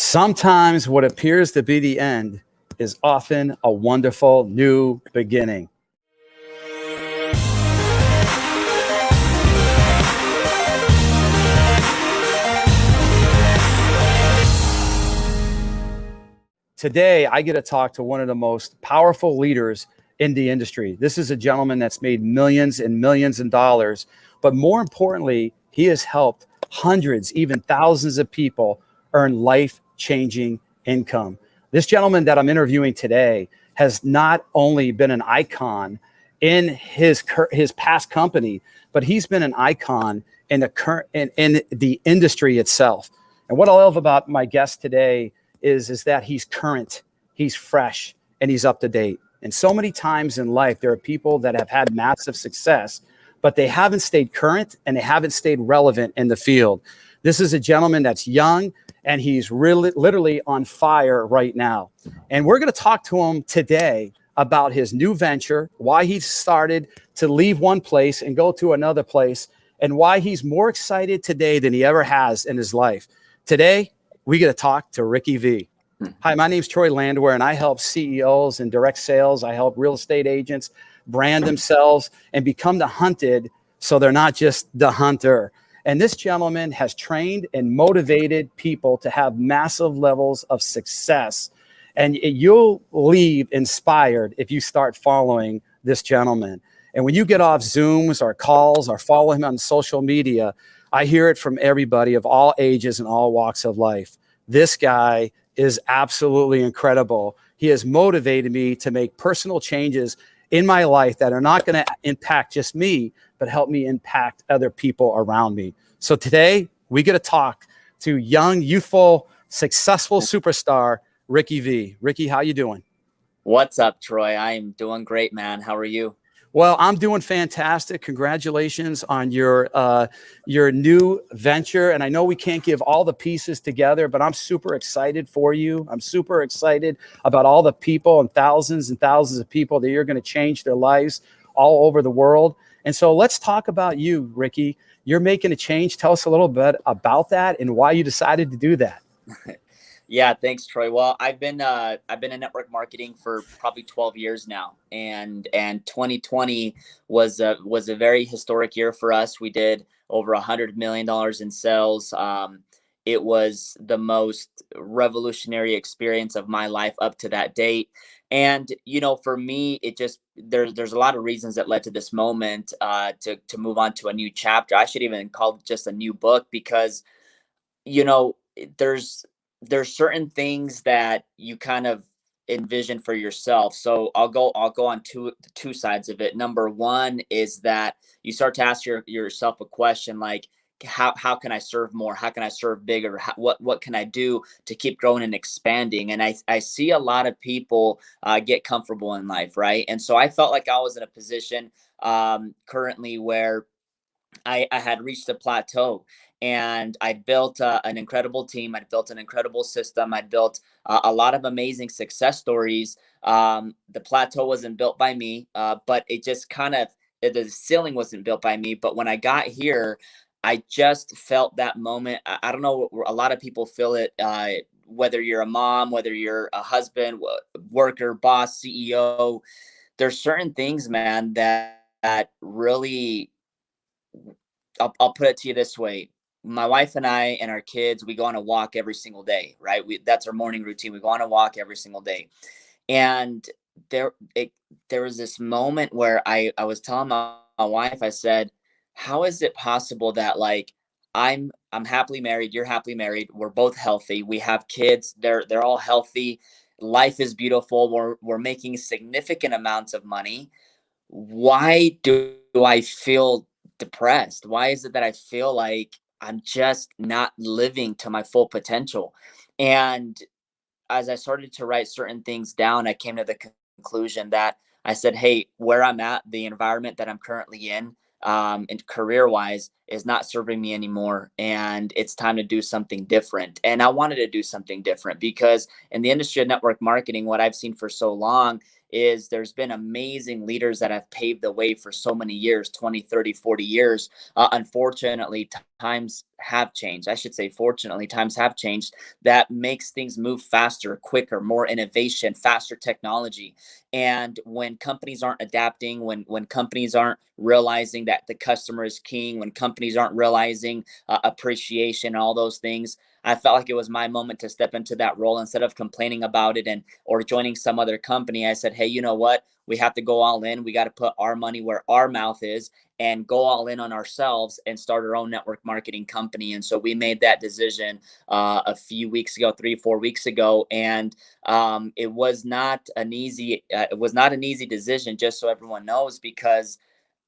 Sometimes what appears to be the end is often a wonderful new beginning. Today, I get to talk to one of the most powerful leaders in the industry. This is a gentleman that's made millions and millions of dollars, but more importantly, he has helped hundreds, even thousands of people earn life-changing income. This gentleman that I'm interviewing today has not only been an icon in his past company, but he's been an icon in the industry itself. And what I love about my guest today is that he's current, he's fresh, and he's up to date. And so many times in life, there are people that have had massive success, but they haven't stayed current and they haven't stayed relevant in the field. This is a gentleman that's young and he's really literally on fire right now. And we're going to talk to him today about his new venture, why he started to leave one place and go to another place, and why he's more excited today than he ever has in his life. Today, we get to talk to Ricky V. Hi, my name's Troy Landwehr, and I help CEOs and direct sales. I help real estate agents brand themselves and become the hunted so they're not just the hunter. And this gentleman has trained and motivated people to have massive levels of success. And you'll leave inspired if you start following this gentleman. And when you get off Zooms or calls or follow him on social media, I hear it from everybody of all ages and all walks of life. This guy is absolutely incredible. He has motivated me to make personal changes in my life that are not going to impact just me, but help me impact other people around me. So today we get to talk to young, youthful, successful superstar, Ricky V. Ricky, how you doing? What's up, Troy? I am doing great, man. How are you? Well, I'm doing fantastic. Congratulations on your new venture. And I know we can't give all the pieces together, but I'm super excited for you. I'm super excited about all the people and thousands of people that you're going to change their lives all over the world. And so let's talk about you, Ricky. You're making a change. Tell us a little bit about that and why you decided to do that. Yeah, thanks, Troy. Well, I've been in network marketing for probably 12 years now, and 2020 was a very historic year for us. We did over $100 million in sales. It was the most revolutionary experience of my life up to that date. And for me, it just there's a lot of reasons that led to this moment to move on to a new chapter. I should even call it just a new book because there's certain things that you kind of envision for yourself. So I'll go on two sides of it. Number one is that you start to ask yourself a question like, how can I serve more? How can I serve bigger? What can I do to keep growing and expanding? And I see a lot of people get comfortable in life, right? And so I felt like I was in a position currently where I had reached a plateau, and I'd built an incredible team. I'd built an incredible system. I'd built a lot of amazing success stories. The plateau wasn't built by me, but it just the ceiling wasn't built by me. But when I got here, I just felt that moment. I don't know, a lot of people feel it, whether you're a mom, whether you're a husband, worker, boss, CEO. There's certain things, man, that really, I'll put it to you this way. My wife and I and our kids, we go on a walk every single day, right? That's our morning routine. We go on a walk every single day. And there was this moment where I was telling my wife, I said, how is it possible that like I'm happily married, you're happily married, we're both healthy, we have kids, they're all healthy, life is beautiful, we're making significant amounts of money. Why do I feel depressed? Why is it that I feel like I'm just not living to my full potential? And as I started to write certain things down, I came to the conclusion that I said, hey, where I'm at, the environment that I'm currently in, and career wise, is not serving me anymore, and it's time to do something different. And I wanted to do something different because in the industry of network marketing, what I've seen for so long is there's been amazing leaders that have paved the way for so many years, 20, 30, 40 years. Unfortunately, times have changed. I should say, fortunately, times have changed. That makes things move faster, quicker, more innovation, faster technology. And when companies aren't adapting, when companies aren't realizing that the customer is king, when companies aren't realizing appreciation, all those things, I felt like it was my moment to step into that role. Instead of complaining about it and or joining some other company, I said, hey, you know what? We have to go all in. We got to put our money where our mouth is and go all in on ourselves and start our own network marketing company. And so we made that decision a few weeks ago, 3 or 4 weeks ago, and it was not an easy decision. Just so everyone knows, because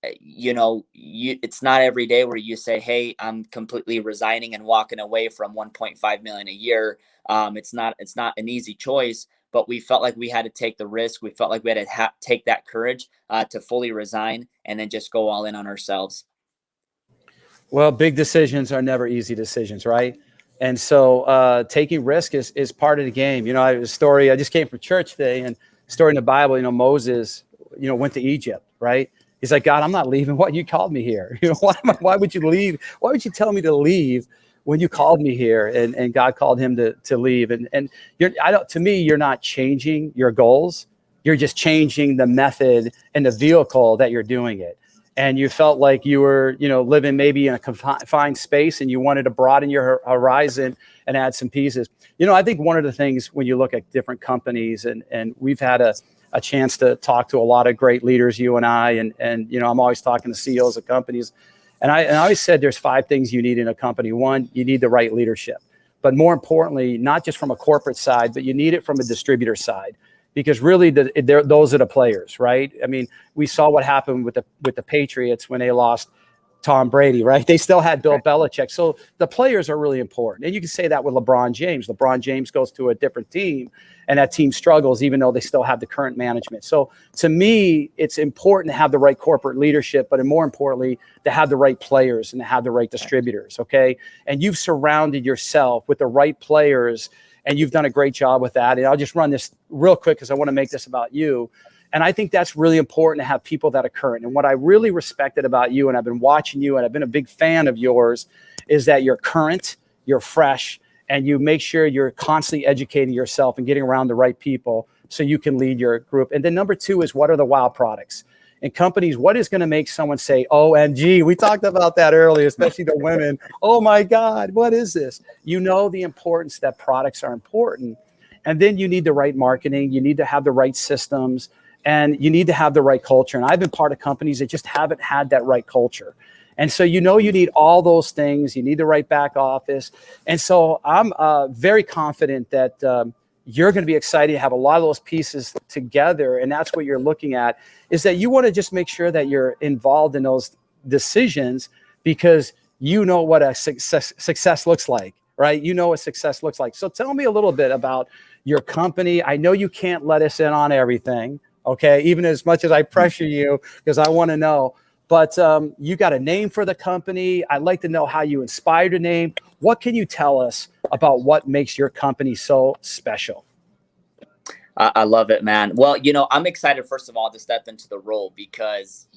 it's not every day where you say, hey, I'm completely resigning and walking away from 1.5 million a year. It's not an easy choice, but we felt like we had to take the risk. We felt like we had to take that courage to fully resign and then just go all in on ourselves. Well, big decisions are never easy decisions, right? And so taking risk is part of the game. I have a story. I just came from church today, and story in the Bible. Moses, went to Egypt, right? He's like, God, I'm not leaving. What, you called me here? Why would you leave? Why would you tell me to leave when you called me here? And God called him to leave. And to me, you're not changing your goals. You're just changing the method and the vehicle that you're doing it. And you felt like you were, living maybe in a confined space, and you wanted to broaden your horizon and add some pieces. I think one of the things when you look at different companies, and we've had a chance to talk to a lot of great leaders, you and I, and I'm always talking to CEOs of companies. And I always said there's 5 things you need in a company. One, you need the right leadership. But more importantly, not just from a corporate side, but you need it from a distributor side. Because really, those are the players, right? I mean, we saw what happened with the Patriots when they lost Tom Brady, right? They still had Bill Belichick. So the players are really important. And you can say that with LeBron James. LeBron James goes to a different team, and that team struggles, even though they still have the current management. So to me, it's important to have the right corporate leadership, but more importantly, to have the right players and to have the right distributors, okay? And you've surrounded yourself with the right players, and you've done a great job with that. And I'll just run this real quick because I want to make this about you. And I think that's really important to have people that are current. And what I really respected about you, and I've been watching you, and I've been a big fan of yours, is that you're current, you're fresh, and you make sure you're constantly educating yourself and getting around the right people so you can lead your group. And then number 2 is, what are the wow products? In companies, what is going to make someone say, OMG? We talked about that earlier, especially the women. Oh my God, what is this? The importance that products are important. And then you need the right marketing. You need to have the right systems, and you need to have the right culture. And I've been part of companies that just haven't had that right culture. And so, you need all those things. You need the right back office. And so I'm very confident that you're going to be excited to have a lot of those pieces together. And that's what you're looking at, is that you want to just make sure that you're involved in those decisions, because you know what a success looks like, right? You know what success looks like. So tell me a little bit about your company. I know you can't let us in on everything, okay? Even as much as I pressure you, because I want to know. But you got a name for the company. I'd like to know how you inspired a name. What can you tell us about what makes your company so special? I love it, man. Well, I'm excited, first of all, to step into the role because,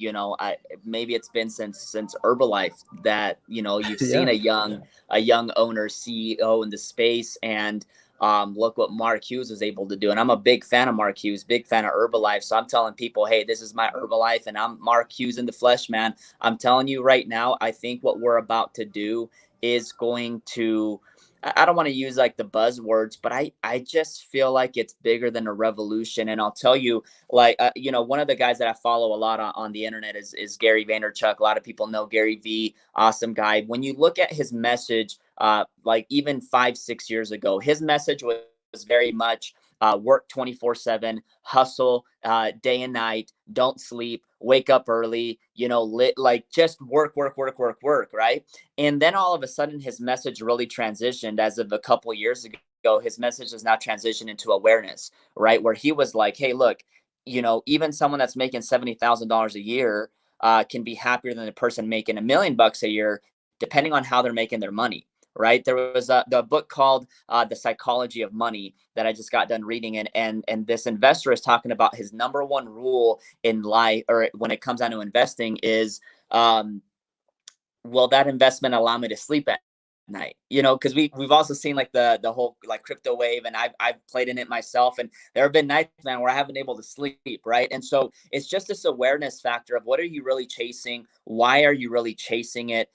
maybe it's been since Herbalife that, you've seen Yeah. a young owner, CEO in the space, and look what Mark Hughes was able to do. And I'm a big fan of Mark Hughes, big fan of Herbalife. So I'm telling people, hey, this is my Herbalife, and I'm Mark Hughes in the flesh, man. I'm telling you right now, I think what we're about to do is going to, I don't want to use like the buzzwords, but I just feel like it's bigger than a revolution. And I'll tell you, like, one of the guys that I follow a lot on the internet is Gary Vaynerchuk. A lot of people know Gary V, awesome guy. When you look at his message, like even 5, 6 years ago, his message was very much work 24/7, hustle day and night, don't sleep, wake up early, like just work, right? And then all of a sudden, his message really transitioned as of a couple years ago. His message has now transitioned into awareness, right? Where he was like, hey, look, even someone that's making $70,000 a year can be happier than a person making $1 million a year depending on how they're making their money. Right. There was the book called The Psychology of Money that I just got done reading. And this investor is talking about his number one rule in life, or when it comes down to investing, is um, will that investment allow me to sleep at night? Because we've also seen like the whole like crypto wave, and I've played in it myself, and there have been nights, man, where I haven't been able to sleep, right? And so it's just this awareness factor of what are you really chasing? Why are you really chasing it?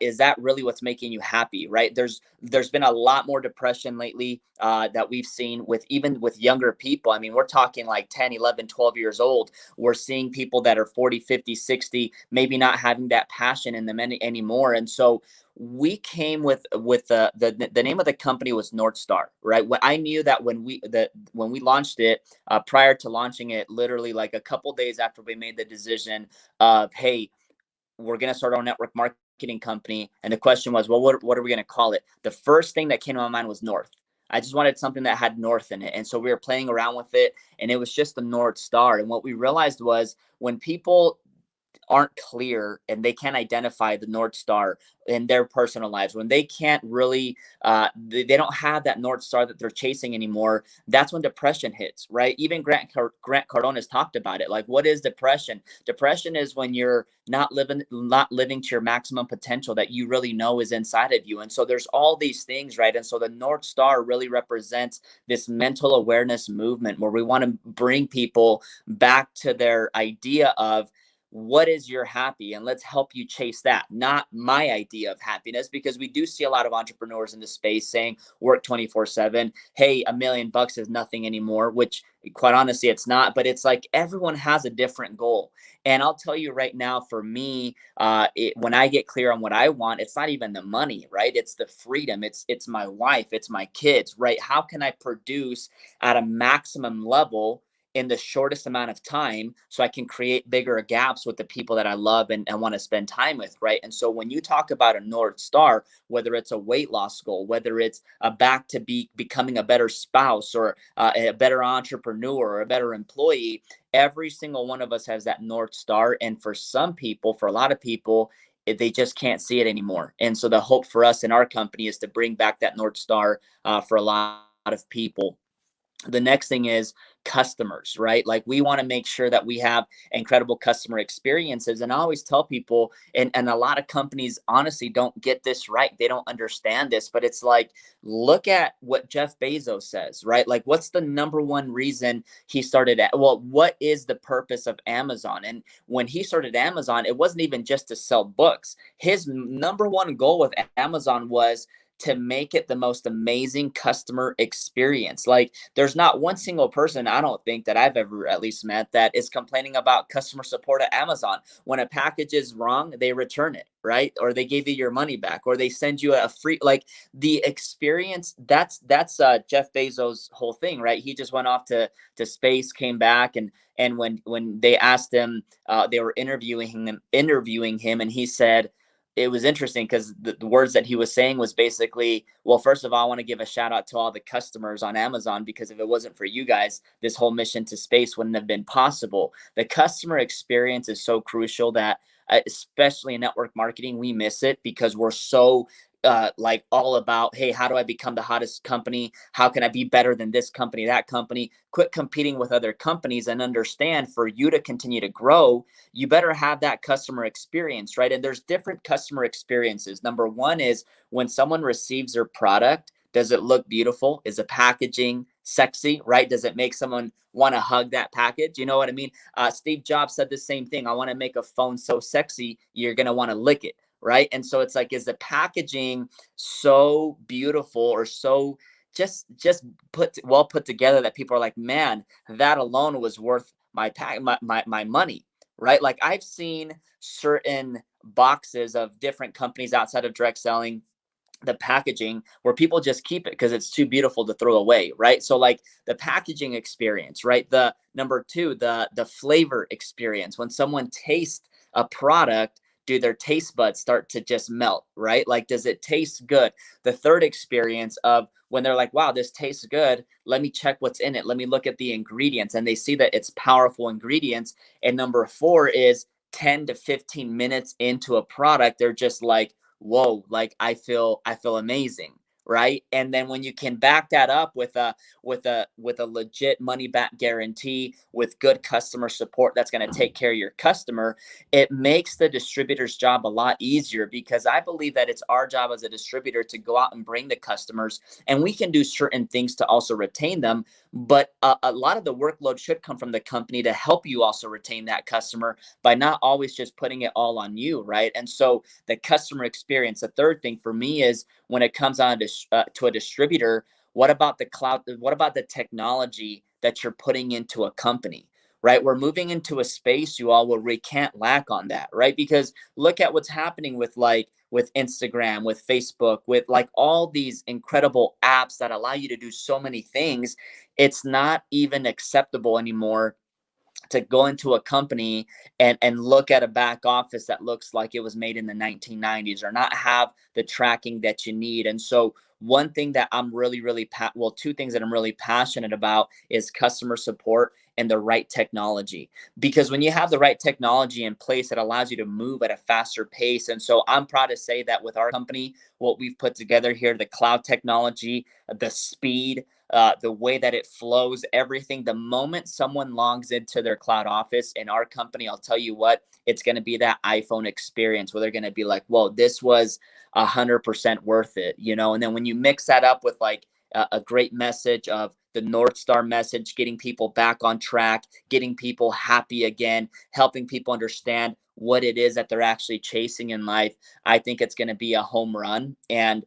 Is that really what's making you happy, right? There's been a lot more depression lately that we've seen with even with younger people. I mean, we're talking like 10, 11, 12 years old. We're seeing people that are 40, 50, 60, maybe not having that passion in them anymore. And so we came with the name of the company was North Star, right? When I knew that when we launched it, prior to launching it, literally like a couple days after we made the decision of, hey, we're going to start our network marketing company. And the question was, well, what are we going to call it? The first thing that came to my mind was North. I just wanted something that had North in it. And so we were playing around with it, and it was just the North Star. And what we realized was when people aren't clear and they can't identify the North Star in their personal lives, when they can't really, they don't have that North Star that they're chasing anymore, that's when depression hits, right? Even Grant Cardone has talked about it. Like, what is depression? Depression is when you're not living to your maximum potential that you really know is inside of you. And so there's all these things, right? And so the North Star really represents this mental awareness movement where we want to bring people back to their idea of what is your happy, and let's help you chase that, not my idea of happiness, because we do see a lot of entrepreneurs in the space saying work 24/7. Hey, $1,000,000 is nothing anymore, which quite honestly it's not, but it's like everyone has a different goal. And I'll tell you right now, for me, when I get clear on what I want, it's not even the money, right? It's the freedom. It's my wife, it's my kids, right? How can I produce at a maximum level in the shortest amount of time so I can create bigger gaps with the people that I love and want to spend time with, right? And so when you talk about a North Star, whether it's a weight loss goal, whether it's a back to becoming a better spouse, or a better entrepreneur, or a better employee, every single one of us has that North Star. And for some people, for a lot of people, they just can't see it anymore. And so the hope for us in our company is to bring back that North Star for a lot of people. The next thing is customers, right? Like, we want to make sure that we have incredible customer experiences. And I always tell people, and a lot of companies honestly don't get this right. They don't understand this, but it's like, look at what Jeff Bezos says, right? Like, what's the number one reason he started what is the purpose of Amazon? And when he started Amazon, it wasn't even just to sell books. His number one goal with Amazon was to make it the most amazing customer experience. Like, there's not one single person, I don't think, that I've ever at least met that is complaining about customer support at Amazon. When a package is wrong, they return it, right? Or they give you your money back, or they send you a free, like, the experience. That's Jeff Bezos' whole thing, right? He just went off to space, came back, and when they asked him, they were interviewing him, and he said, it was interesting because the words that he was saying was basically, well, first of all, I want to give a shout out to all the customers on Amazon, because if it wasn't for you guys, this whole mission to space wouldn't have been possible. The customer experience is so crucial that, especially in network marketing, we miss it because we're so like all about, hey, how do I become the hottest company? How can I be better than this company, that company? Quit competing with other companies and understand, for you to continue to grow, you better have that customer experience, right? And there's different customer experiences. Number one is when someone receives your product, does it look beautiful? Is the packaging sexy, right? Does it make someone want to hug that package? You know what I mean? Steve Jobs said the same thing. I want to make a phone so sexy, you're going to want to lick it, right? And so it's like, is the packaging so beautiful, or so just well put together that people are like, man, that alone was worth my money, right? Like, I've seen certain boxes of different companies outside of direct selling, the packaging, where people just keep it because it's too beautiful to throw away, right? So like the packaging experience, right? The number two, the flavor experience. When someone tastes a product, do their taste buds start to just melt, right? Like, does it taste good? The third experience of when they're like, wow, this tastes good, let me check what's in it, let me look at the ingredients, and they see that it's powerful ingredients. And number four is 10 to 15 minutes into a product, they're just like, whoa, like I feel amazing. Right. And then when you can back that up with a legit money back guarantee with good customer support that's going to take care of your customer, it makes the distributor's job a lot easier, because I believe that it's our job as a distributor to go out and bring the customers, and we can do certain things to also retain them. But a lot of the workload should come from the company to help you also retain that customer by not always just putting it all on you. Right. And so the customer experience, the third thing for me is, when it comes on to a distributor, what about the cloud? What about the technology that you're putting into a company? Right, we're moving into a space, you all, where we can't lack on that. Right, because look at what's happening with, like, with Instagram, with Facebook, with like all these incredible apps that allow you to do so many things. It's not even acceptable anymore to go into a company and look at a back office that looks like it was made in the 1990s, or not have the tracking that you need. And so one thing that I'm well, two things that I'm really passionate about is customer support and the right technology. Because when you have the right technology in place, it allows you to move at a faster pace. And so I'm proud to say that with our company, what we've put together here, the cloud technology, the speed, the way that it flows, everything. The moment someone logs into their cloud office in our company, I'll tell you what, it's going to be that iPhone experience where they're going to be like, whoa, this was 100% worth it, you know? And then when you mix that up with like a great message of the North Star message, getting people back on track, getting people happy again, helping people understand what it is that they're actually chasing in life, I think it's going to be a home run. And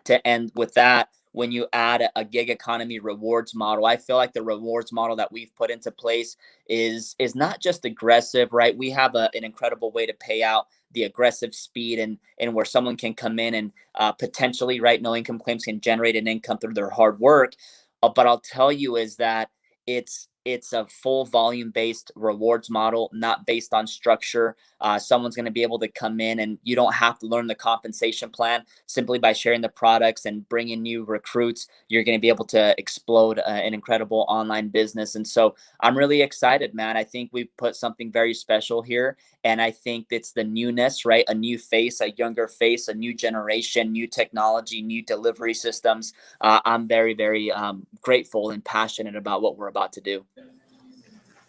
to end with that, when you add a gig economy rewards model, I feel like the rewards model that we've put into place is not just aggressive. Right, we have an incredible way to pay out the aggressive speed, and where someone can come in and potentially, right, no income claims, can generate an income through their hard work. But I'll tell you is that it's a full volume based rewards model, not based on structure. Someone's going to be able to come in, and you don't have to learn the compensation plan. Simply by sharing the products and bringing new recruits, you're going to be able to explode an incredible online business. And so I'm really excited, man. I think we've put something very special here. And I think it's the newness, right? A new face, a younger face, a new generation, new technology, new delivery systems. I'm very, very grateful and passionate about what we're about to do.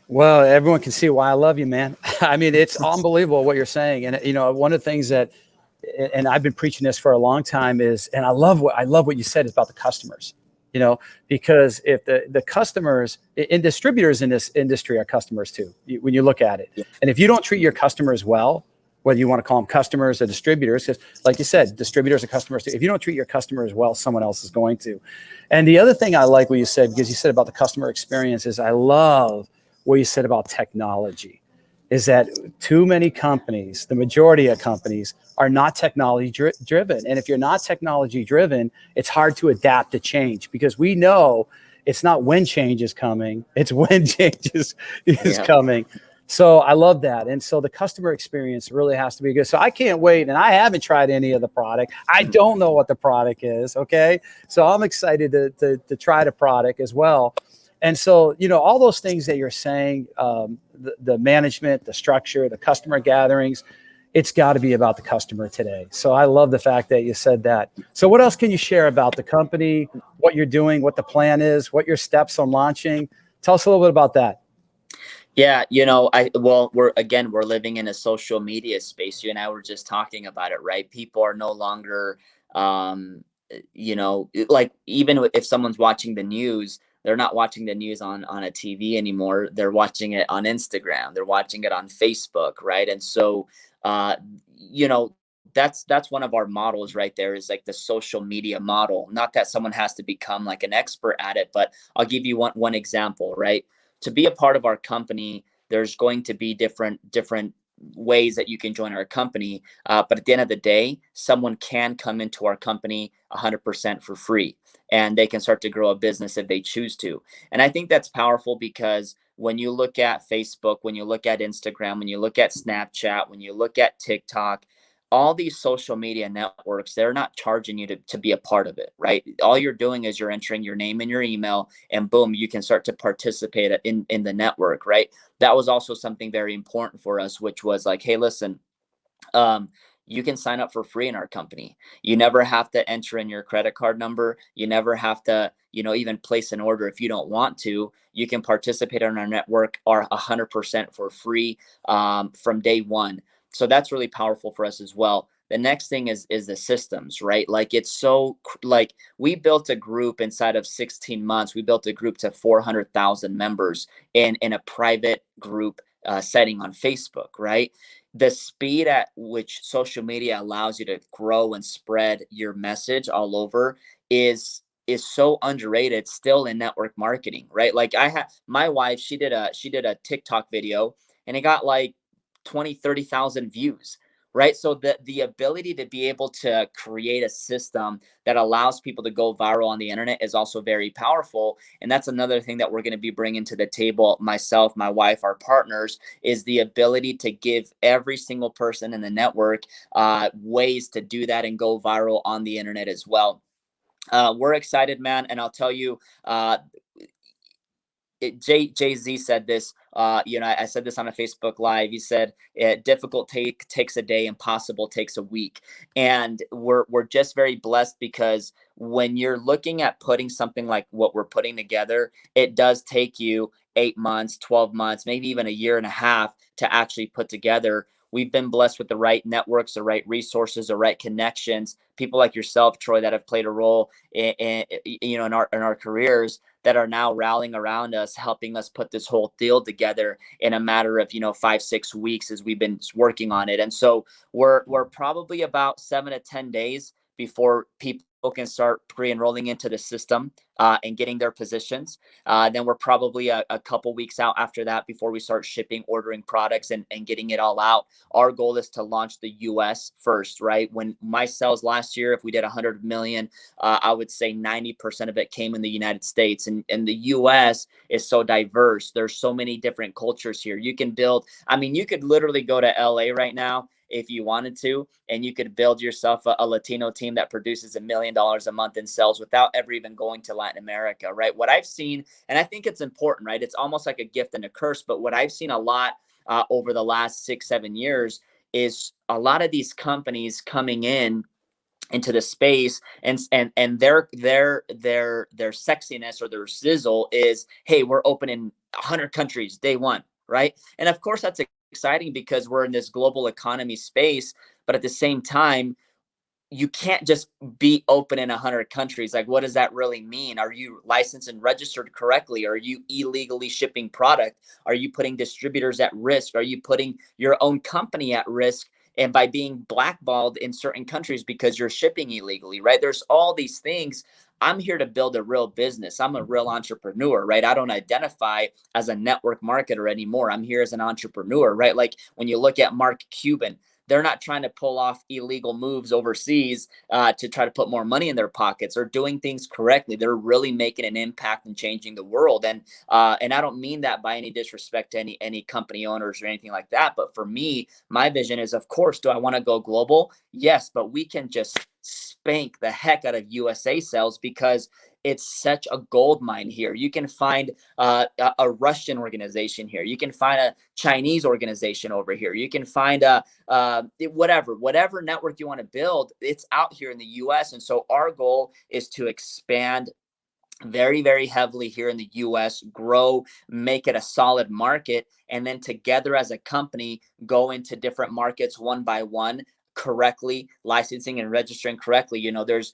Well, everyone can see why I love you, man. I mean, it's unbelievable what you're saying. And, you know, one of the things that, and I've been preaching this for a long time is, and I love what you said about the customers, you know, because if the customers and distributors in this industry are customers too, when you look at it. Yeah. And if you don't treat your customers well, whether you want to call them customers or distributors, because like you said, distributors are customers too. If you don't treat your customers well, someone else is going to. And the other thing I like what you said, because you said about the customer experience, is I love what you said about technology, is that too many companies, the majority of companies, are not technology driven. And if you're not technology driven, it's hard to adapt to change, because we know it's not when change is coming, it's when change is Yeah. coming. So I love that. And so the customer experience really has to be good. So I can't wait. And I haven't tried any of the product. I don't know what the product is. Okay. So I'm excited to try the product as well. And so, you know, all those things that you're saying, the management, the structure, the customer gatherings, it's got to be about the customer today. So I love the fact that you said that. So what else can you share about the company, what you're doing, what the plan is, what your steps on launching? Tell us a little bit about that. Yeah, you know, we're living in a social media space. You and I were just talking about it, right? People are no longer, like, even if someone's watching the news, they're not watching the news on a TV anymore. They're watching it on Instagram. They're watching it on Facebook, right? And so, uh, you know, that's one of our models right there, is like the social media model. Not that someone has to become like an expert at it, but I'll give you one example, right? To be a part of our company, there's going to be different ways that you can join our company. But at the end of the day, someone can come into our company 100% for free, and they can start to grow a business if they choose to. And I think that's powerful, because when you look at Facebook, when you look at Instagram, when you look at Snapchat, when you look at TikTok, all these social media networks, they're not charging you to be a part of it, right? All you're doing is you're entering your name and your email, and boom, you can start to participate in the network, right? That was also something very important for us, which was like, hey, listen, um, you can sign up for free in our company. You never have to enter in your credit card number. You never have to, even place an order if you don't want to. You can participate in our network or 100% for free from day one. So that's really powerful for us as well. The next thing is the systems, right? Like it's so like we built a group inside of 16 months. We built a group to 400,000 members in a private group setting on Facebook, right? The speed at which social media allows you to grow and spread your message all over is so underrated still in network marketing, right? Like I had my wife, she did a TikTok video and it got like 20, 30,000 views, right? So the ability to be able to create a system that allows people to go viral on the internet is also very powerful. And that's another thing that we're going to be bringing to the table, myself, my wife, our partners, is the ability to give every single person in the network ways to do that and go viral on the internet as well. We're excited, man. And I'll tell you, Jay-Z said this, I said this on a Facebook Live. He said, difficult takes a day, impossible takes a week. And we're just very blessed because when you're looking at putting something like what we're putting together, it does take you 8 months, 12 months, maybe even a year and a half to actually put together. We've been blessed with the right networks, the right resources, the right connections, people like yourself, Troy, that have played a role in our careers, that are now rallying around us, helping us put this whole deal together in a matter of 5-6 weeks as we've been working on it. And so we're probably about 7 to 10 days before people can start pre-enrolling into the system and getting their positions. Then we're probably a couple weeks out after that before we start shipping, ordering products, and getting it all out. Our goal is to launch the US first, right? When my sales last year, if we did 100 million, I would say 90% of it came in the United States. And the US is so diverse. There's so many different cultures here. You could literally go to LA right now if you wanted to, and you could build yourself a Latino team that produces $1 million a month in sales without ever even going to Latin America, right? What I've seen, and I think it's important, right? It's almost like a gift and a curse, but what I've seen a lot over the last 6-7 years is a lot of these companies coming into the space, and their sexiness or their sizzle is, hey, we're open in 100 countries day one, right? And of course that's exciting because we're in this global economy space, but at the same time, you can't just be open in 100 countries. Like, what does that really mean? Are you licensed and registered correctly? Are you illegally shipping product? Are you putting distributors at risk? Are you putting your own company at risk? And by being blackballed in certain countries because you're shipping illegally, right? There's all these things. I'm here to build a real business. I'm a real entrepreneur, right? I don't identify as a network marketer anymore. I'm here as an entrepreneur, right? Like when you look at Mark Cuban, they're not trying to pull off illegal moves overseas to try to put more money in their pockets. They're doing things correctly. They're really making an impact and changing the world. And I don't mean that by any disrespect to any company owners or anything like that. But for me, my vision is, of course, do I want to go global? Yes, but we can just spank the heck out of USA sales because it's such a gold mine here. You can find a Russian organization here. You can find a Chinese organization over here. You can find whatever network you want to build. It's out here in the US. And so our goal is to expand very, very heavily here in the US, grow, make it a solid market, and then together as a company, go into different markets one by one, correctly licensing and registering correctly. There's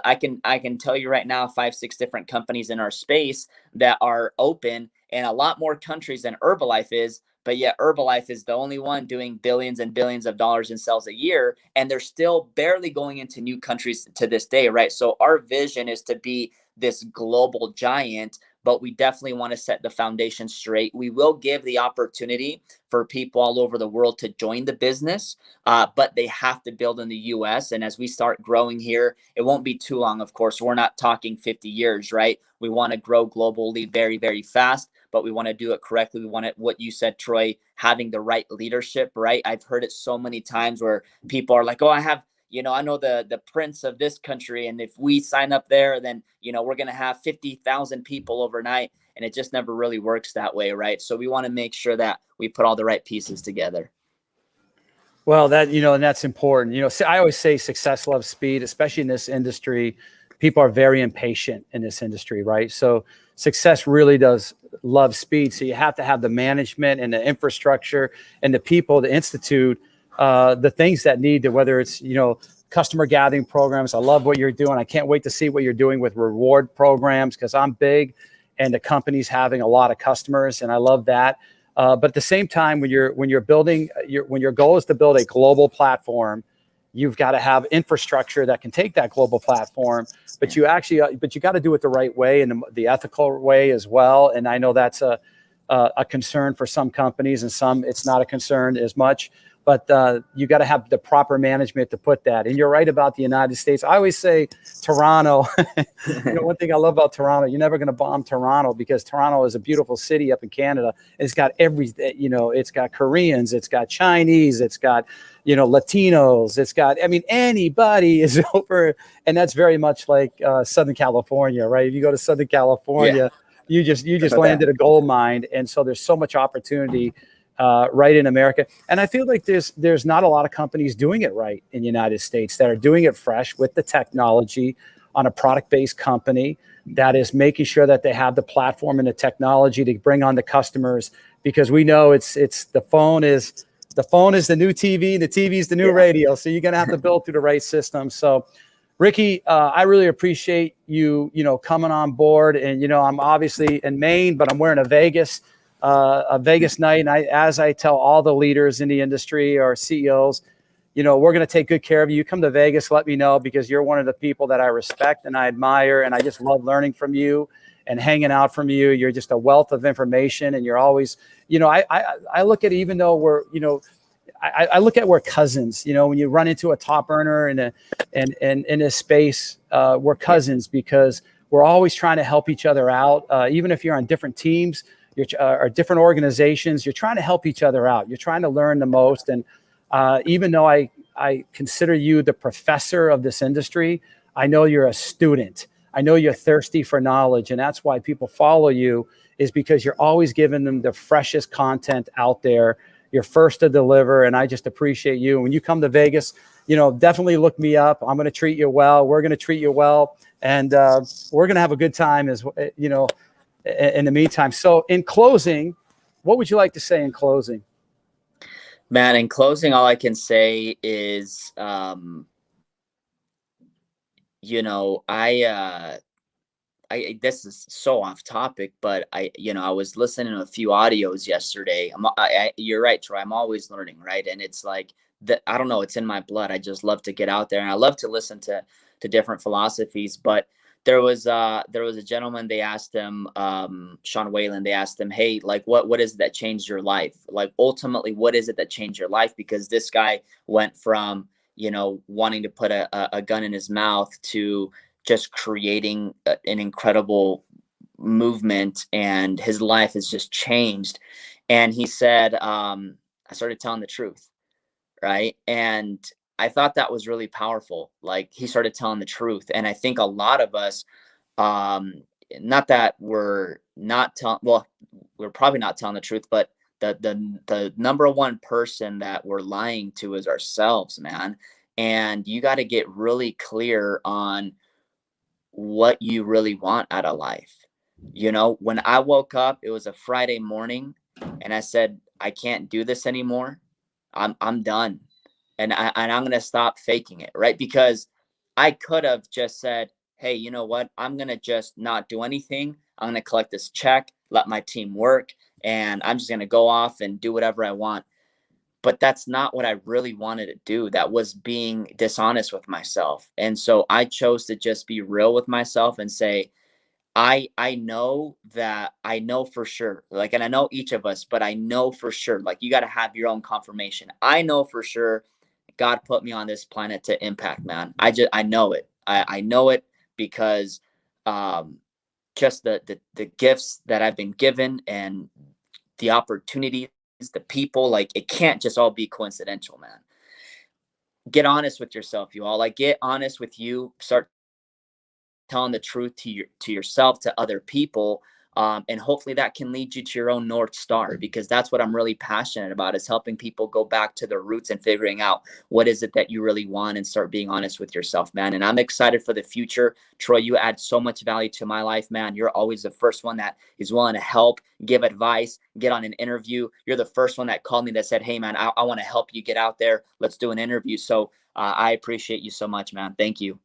I can tell you right now 5-6 different companies in our space that are open in a lot more countries than Herbalife is, but yet Herbalife is the only one doing billions and billions of dollars in sales a year, and they're still barely going into new countries to this day, right? So our vision is to be this global giant, but we definitely want to set the foundation straight. We will give the opportunity for people all over the world to join the business, but they have to build in the US. And as we start growing here, it won't be too long, of course. We're not talking 50 years, right? We want to grow globally very, very fast, but we want to do it correctly. We want it, what you said, Troy, having the right leadership, right? I've heard it so many times where people are like, oh, I know the prince of this country, and if we sign up there, then we're going to have 50,000 people overnight, and it just never really works that way, right? So we want to make sure that we put all the right pieces together. Well, that, and that's important. I always say success loves speed, especially in this industry. People are very impatient in this industry, right? So success really does love speed. So you have to have the management and the infrastructure and the people to institute the things that need to, whether it's, customer gathering programs. I love what you're doing. I can't wait to see what you're doing with reward programs, because I'm big and the company's having a lot of customers, and I love that. But at the same time, when you're building, when your goal is to build a global platform, you've got to have infrastructure that can take that global platform. But you got to do it the right way and the ethical way as well. And I know that's a concern for some companies, and some it's not a concern as much. But you got to have the proper management to put that. And you're right about the United States. I always say Toronto. One thing I love about Toronto, you're never going to bomb Toronto, because Toronto is a beautiful city up in Canada. It's got everything. It's got Koreans, it's got Chinese, it's got Latinos, it's got. I mean, anybody is over, and that's very much like Southern California, right? If you go to Southern California, you just landed a gold mine, and so there's so much opportunity. Right in America. And I feel like there's not a lot of companies doing it right in the United States that are doing it fresh with the technology on a product-based company that is making sure that they have the platform and the technology to bring on the customers, because we know it's the phone is the new TV, the TV is the new radio. So you're going to have to build through the right system. So Ricky, I really appreciate you coming on board. And, I'm obviously in Maine, but I'm wearing a Vegas night. And as I tell all the leaders in the industry or CEOs, we're going to take good care of you. You come to Vegas, let me know, because you're one of the people that I respect and I admire. And I just love learning from you and hanging out from you. You're just a wealth of information. And you're always, I look at it, even though I look at we're cousins, when you run into a top earner in a space, we're cousins, because we're always trying to help each other out. Even if you're on different teams, or different organizations, you're trying to help each other out. You're trying to learn the most. And even though I consider you the professor of this industry, I know you're a student. I know you're thirsty for knowledge. And that's why people follow you, is because you're always giving them the freshest content out there. You're first to deliver. And I just appreciate you. When you come to Vegas, definitely look me up. I'm going to treat you well. We're going to treat you well. And we're going to have a good time in the meantime. So in closing, what would you like to say in closing? Man, in closing, all I can say is, this is so off topic, but I was listening to a few audios yesterday. You're right, Troy. I'm always learning, right? And it's like that. I don't know. It's in my blood. I just love to get out there, and I love to listen to different philosophies. But there was a gentleman. They asked him, Sean Whalen. They asked him, hey, like, what is it that changed your life? Like, ultimately, what is it that changed your life? Because this guy went from wanting to put a gun in his mouth to just creating an incredible movement, and his life has just changed. And he said, I started telling the truth, right? And I thought that was really powerful. Like, he started telling the truth. And I think a lot of us, not that we're not telling, well, we're probably not telling the truth, but the number one person that we're lying to is ourselves, man. And you got to get really clear on what you really want out of life. When I woke up, it was a Friday morning, and I said, I can't do this anymore. I'm done. And I'm going to stop faking it, right? Because I could have just said, hey, you know what? I'm going to just not do anything. I'm going to collect this check, let my team work, and I'm just going to go off and do whatever I want. But that's not what I really wanted to do. That was being dishonest with myself. And so I chose to just be real with myself and say, I know for sure, like, and I know each of us, but I know for sure, like, you got to have your own confirmation. I know for sure God put me on this planet to impact, man. I know it. I know it because just the gifts that I've been given, and the opportunities, the people, like, it can't just all be coincidental, man. Get honest with yourself, you all. Like, get honest with you. Start telling the truth to yourself, to other people, And hopefully that can lead you to your own North Star, because that's what I'm really passionate about, is helping people go back to their roots and figuring out what is it that you really want, and start being honest with yourself, man. And I'm excited for the future. Troy, you add so much value to my life, man. You're always the first one that is willing to help, give advice, get on an interview. You're the first one that called me that said, hey, man, I want to help you get out there. Let's do an interview. So I appreciate you so much, man. Thank you.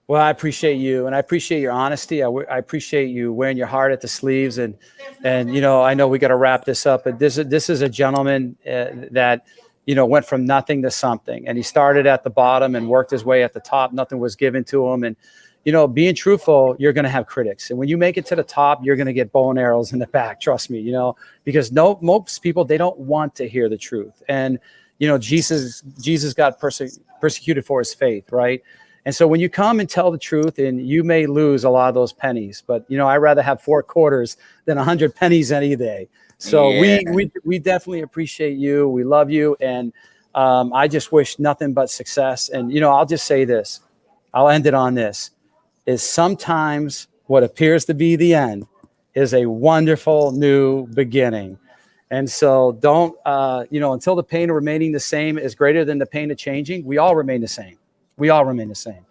Well, I appreciate you, and I appreciate your honesty. I appreciate you wearing your heart at the sleeves, and you know, I know we got to wrap this up, but this is a gentleman that, you know, went from nothing to something, and he started at the bottom and worked his way at the top. Nothing was given to him, and you know, being truthful, you're going to have critics, and when you make it to the top, you're going to get bow and arrows in the back. Trust me, you know, because most people, they don't want to hear the truth, and you know, Jesus got persecuted for his faith, right? And so when you come and tell the truth, and you may lose a lot of those pennies, but you know, I'd rather have 4 quarters than 100 pennies any day. So Yeah. we definitely appreciate you. We love you. And I just wish nothing but success. And, you know, I'll just say this, I'll end it on this, is sometimes what appears to be the end is a wonderful new beginning. And so don't, you know, until the pain of remaining the same is greater than the pain of changing, we all remain the same. We all remain the same.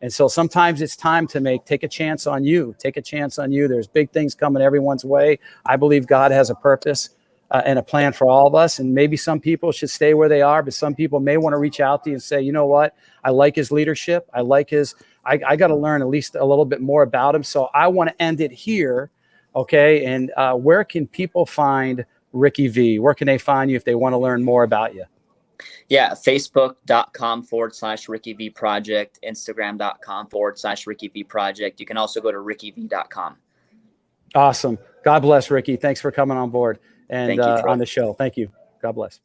And so sometimes it's time to take a chance on you. Take a chance on you. There's big things coming everyone's way. I believe God has a purpose and a plan for all of us. And maybe some people should stay where they are, but some people may want to reach out to you and say, you know what? I like his leadership. I like his, I got to learn at least a little bit more about him. So I want to end it here. Okay. And where can people find Ricky V? Where can they find you if they want to learn more about you? Yeah, Facebook.com/Ricky V Project, Instagram.com/Ricky V Project. You can also go to RickyV.com. Awesome. God bless, Ricky. Thanks for coming on board and Thank you, Troy. on the show. Thank you. God bless.